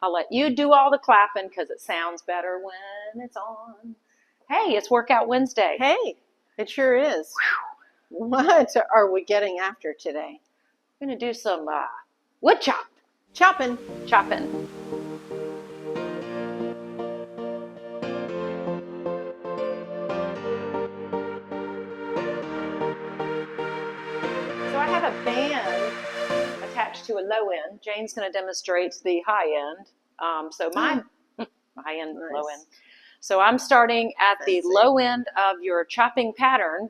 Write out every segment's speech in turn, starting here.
I'll let you do all the clapping because it sounds better when it's on. Hey, it's Workout Wednesday. Hey, it sure is. Whew. What are we getting after today? We're going to do some wood chop. Chopping. Chopping. So I have a band attached to a low end. Jane's going to demonstrate the high end. So my high end, nice. Low end. So I'm starting at the low end of your chopping pattern.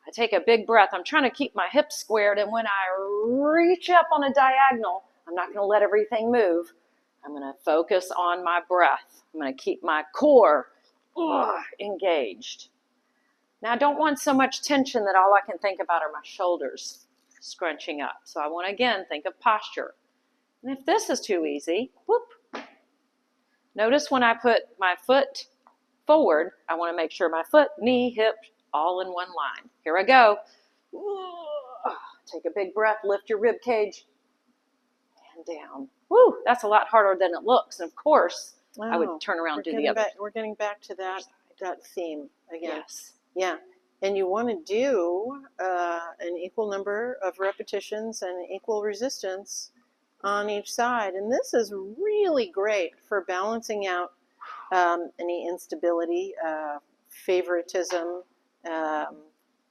I take a big breath. I'm trying to keep my hips squared, and when I reach up on a diagonal, I'm not going to let everything move. I'm going to focus on my breath. I'm going to keep my core engaged. Now, I don't want so much tension that all I can think about are my shoulders scrunching up. So I want to, again, think of posture. And if this is too easy, whoop. Notice when I put my foot forward, I want to make sure my foot, knee, hip, all in one line. Here I go. Take a big breath, lift your rib cage, and down. Woo, that's a lot harder than it looks. And of course, I would turn around and do the other. We're getting back to that theme again. Yes. Yeah. And you want to do an equal number of repetitions and equal resistance on each side. And this is really great for balancing out any instability, favoritism,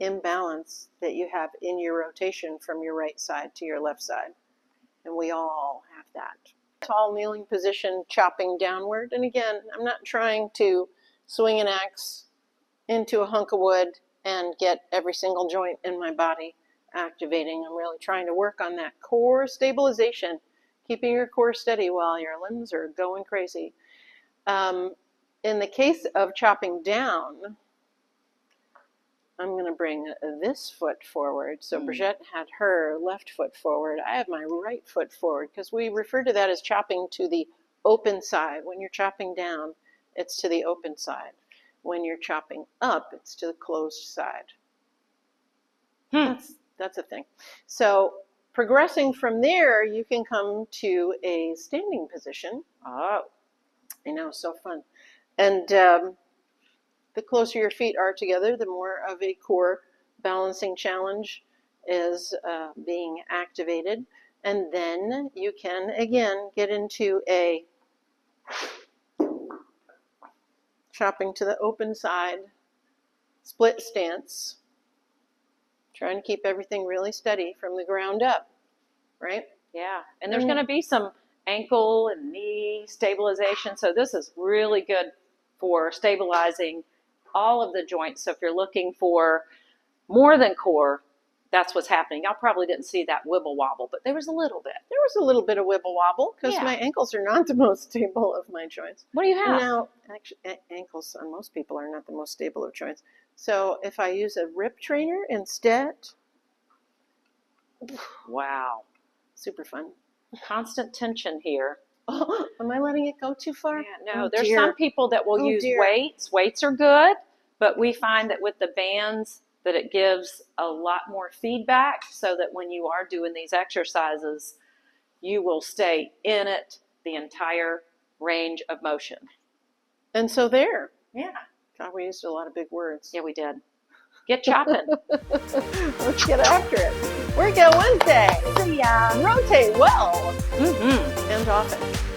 imbalance that you have in your rotation from your right side to your left side. And we all have that. Tall kneeling position, chopping downward. And again, I'm not trying to swing an axe into a hunk of wood and get every single joint in my body activating. I'm really trying to work on that core stabilization, keeping your core steady while your limbs are going crazy. In the case of chopping down, I'm going to bring this foot forward. So Brigitte had her left foot forward. I have my right foot forward because we refer to that as chopping to the open side. When you're chopping down, it's to the open side. When you're chopping up, it's to the closed side. That's a thing. So progressing from there, you can come to a standing position. Oh, I know, so fun. And the closer your feet are together, the more of a core balancing challenge is being activated. And then you can, again, get into a chopping to the open side, split stance, trying to keep everything really steady from the ground up, right? Yeah, and there's going to be some ankle and knee stabilization, so this is really good for stabilizing all of the joints. So if you're looking for more than core, that's what's happening. Y'all probably didn't see that wibble wobble, but there was a little bit. There was a little bit of wibble wobble because my ankles are not the most stable of my joints. What do you have? Now, actually, ankles on most people are not the most stable of joints. So if I use a rip trainer instead, wow, super fun. Constant tension here. Oh, am I letting it go too far? Yeah, no, there's some people that will use weights. Weights are good, but we find that with the bands that it gives a lot more feedback so that when you are doing these exercises, you will stay in it the entire range of motion. And so there. Yeah. God, we used a lot of big words. Yeah, we did. Get chopping. Let's get after it. Workout Wednesday. See ya. Rotate well. And often.